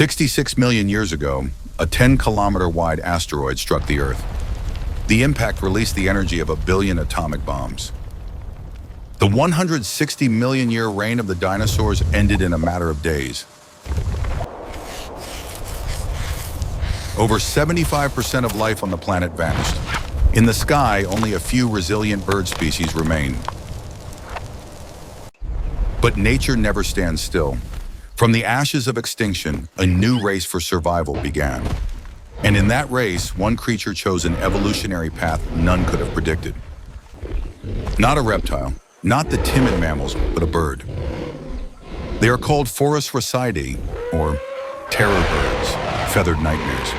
66 million years ago, a 10-kilometer-wide asteroid struck the Earth. The impact released the energy of 1 billion atomic bombs. The 160 million-year reign of the dinosaurs ended in a matter of days. Over 75% of life on the planet vanished. In the sky, only a few resilient bird species remain. But nature never stands still. From the ashes of extinction, a new race for survival began. And in that race, one creature chose an evolutionary path none could have predicted. Not a reptile, not the timid mammals, but a bird. They are called Phorusrhacos, or terror birds, feathered nightmares.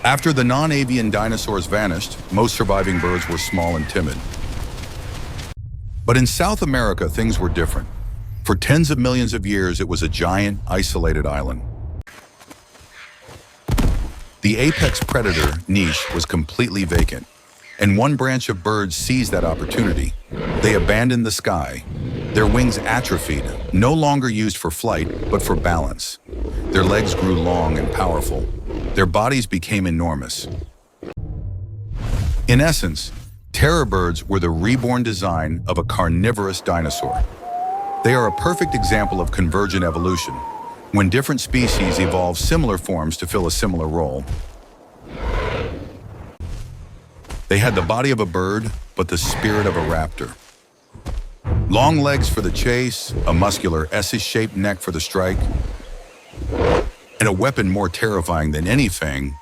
After the non-avian dinosaurs vanished, most surviving birds were small and timid. But in South America, things were different. For tens of millions of years, it was a giant, isolated island. The apex predator niche was completely vacant, and one branch of birds seized that opportunity. They abandoned the sky. Their wings atrophied, no longer used for flight, but for balance. Their legs grew long and powerful. Their bodies became enormous. In essence, terror birds were the reborn design of a carnivorous dinosaur. They are a perfect example of convergent evolution, when different species evolve similar forms to fill a similar role. They had the body of a bird, but the spirit of a raptor. Long legs for the chase, a muscular S-shaped neck for the strike, and a weapon more terrifying than any fang.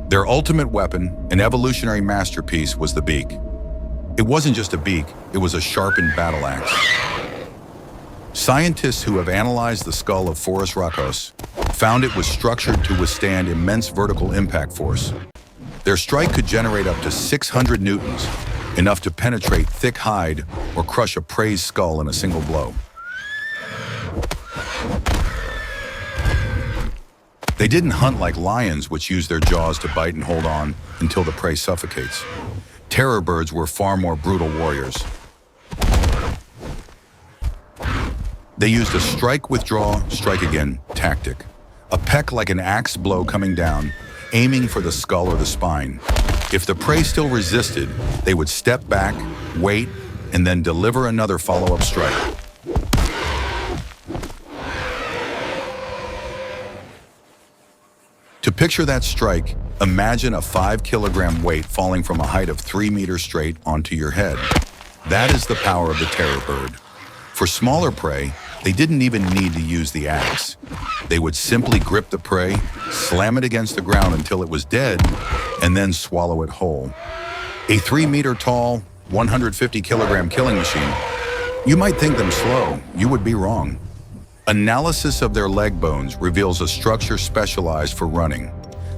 Their ultimate weapon, an evolutionary masterpiece, was the beak. It wasn't just a beak, it was a sharpened battle axe. Scientists who have analyzed the skull of Phorusrhacos found it was structured to withstand immense vertical impact force. Their strike could generate up to 600 newtons, enough to penetrate thick hide or crush a prey's skull in a single blow. They didn't hunt like lions, which use their jaws to bite and hold on until the prey suffocates. Terror birds were far more brutal warriors. They used a strike, withdraw, strike again tactic. A peck like an axe blow coming down, aiming for the skull or the spine. If the prey still resisted, they would step back, wait, and then deliver another follow-up strike. To picture that strike, imagine a 5-kilogram weight falling from a height of 3 meters straight onto your head. That is the power of the terror bird. For smaller prey, they didn't even need to use the axe. They would simply grip the prey, slam it against the ground until it was dead, and then swallow it whole. A 3-meter-tall, 150-kilogram killing machine. You might think them slow. You would be wrong. Analysis of their leg bones reveals a structure specialized for running.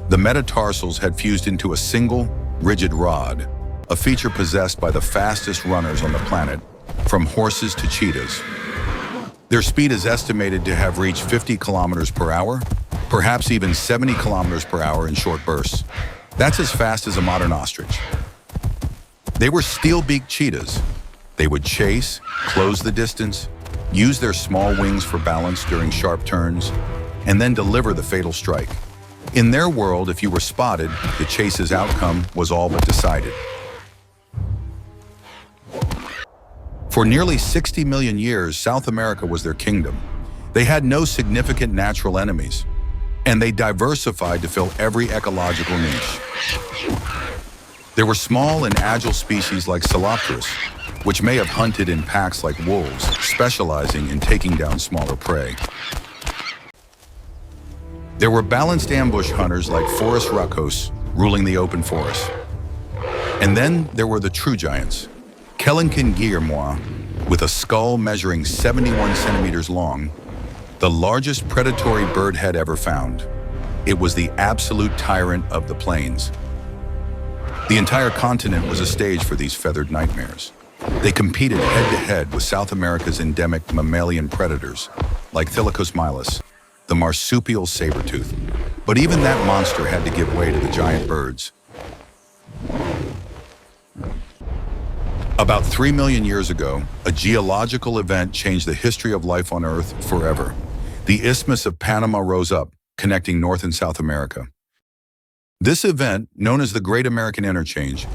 The metatarsals had fused into a single, rigid rod, a feature possessed by the fastest runners on the planet, from horses to cheetahs. Their speed is estimated to have reached 50 kilometers per hour, perhaps even 70 kilometers per hour in short bursts. That's as fast as a modern ostrich. They were steel-beaked cheetahs. They would chase, close the distance, use their small wings for balance during sharp turns, and then deliver the fatal strike. In their world, if you were spotted, the chase's outcome was all but decided. For nearly 60 million years, South America was their kingdom. They had no significant natural enemies, and they diversified to fill every ecological niche. There were small and agile species like Silopterus, which may have hunted in packs like wolves, specializing in taking down smaller prey. There were balanced ambush hunters like Phorusrhacos, ruling the open forest. And then there were the true giants, Kelenken with a skull measuring 71 centimeters long, the largest predatory bird head ever found. It was the absolute tyrant of the plains. The entire continent was a stage for these feathered nightmares. They competed head-to-head with South America's endemic mammalian predators, like Thylacomilis, the marsupial saber-tooth. But even that monster had to give way to the giant birds. About 3 million years ago, a geological event changed the history of life on Earth forever. The Isthmus of Panama rose up, connecting North and South America. This event, known as the Great American Interchange,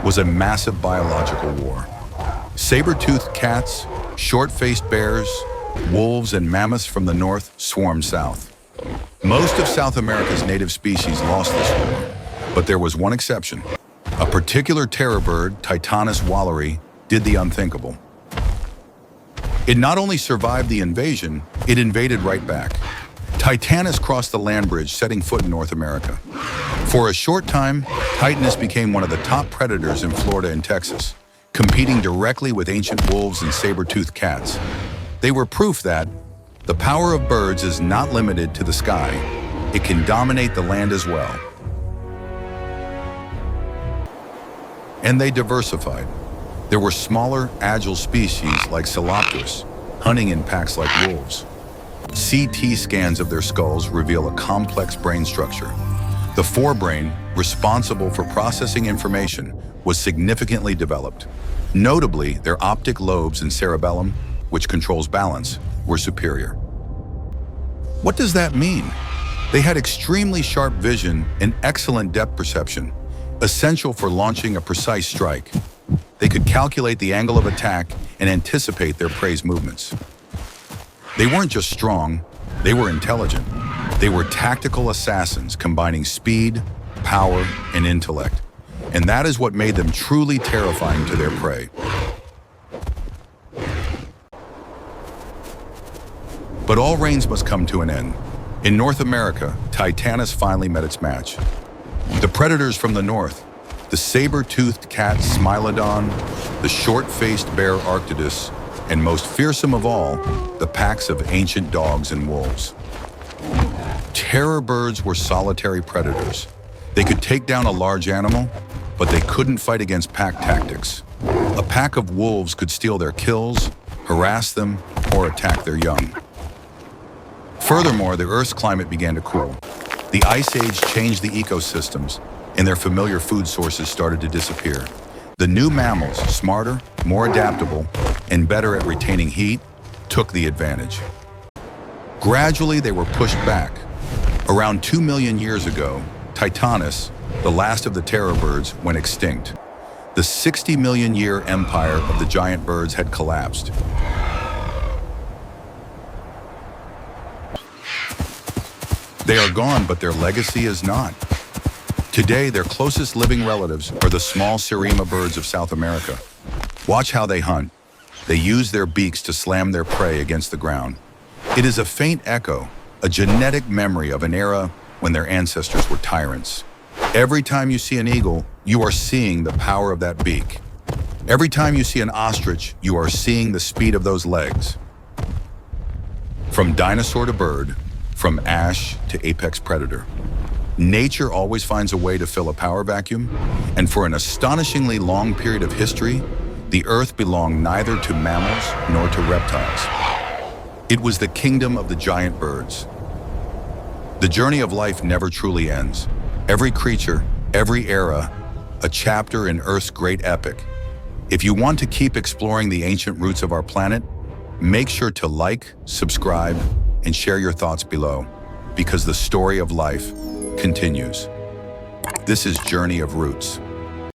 was a massive biological war. Saber-toothed cats, short-faced bears, wolves, and mammoths from the north swarmed south. Most of South America's native species lost this war, but there was one exception. A particular terror bird, Titanus walleri, did the unthinkable. It not only survived the invasion, it invaded right back. Titanus crossed the land bridge, setting foot in North America. For a short time, Titanus became one of the top predators in Florida and Texas, competing directly with ancient wolves and saber-toothed cats. They were proof that the power of birds is not limited to the sky. It can dominate the land as well. And they diversified. There were smaller, agile species like Coelopterus, hunting in packs like wolves. CT scans of their skulls reveal a complex brain structure. The forebrain, responsible for processing information, was significantly developed. Notably, their optic lobes and cerebellum, which controls balance, were superior. What does that mean? They had extremely sharp vision and excellent depth perception, essential for launching a precise strike. They could calculate the angle of attack and anticipate their prey's movements. They weren't just strong, they were intelligent. They were tactical assassins combining speed, power, and intellect. And that is what made them truly terrifying to their prey. But all reigns must come to an end. In North America, Titanus finally met its match. The predators from the north, the saber-toothed cat Smilodon, the short-faced bear Arctidus, and most fearsome of all, the packs of ancient dogs and wolves. Terror birds were solitary predators. They could take down a large animal, but they couldn't fight against pack tactics. A pack of wolves could steal their kills, harass them, or attack their young. Furthermore, the Earth's climate began to cool. The Ice Age changed the ecosystems, and their familiar food sources started to disappear. The new mammals, smarter, more adaptable, and better at retaining heat, took the advantage. Gradually, they were pushed back. Around 2 million years ago, Titanus, the last of the terror birds, went extinct. The 60-million-year empire of the giant birds had collapsed. They are gone, but their legacy is not. Today, their closest living relatives are the small Seriema birds of South America. Watch how they hunt. They use their beaks to slam their prey against the ground. It is a faint echo, a genetic memory of an era when their ancestors were tyrants. Every time you see an eagle, you are seeing the power of that beak. Every time you see an ostrich, you are seeing the speed of those legs. From dinosaur to bird, from ash to apex predator, nature always finds a way to fill a power vacuum, and for an astonishingly long period of history, the Earth belonged neither to mammals nor to reptiles. It was the kingdom of the giant birds. The journey of life never truly ends. Every creature, every era, a chapter in Earth's great epic. If you want to keep exploring the ancient roots of our planet, make sure to like, subscribe, and share your thoughts below, because the story of life continues. This is Journey of Roots.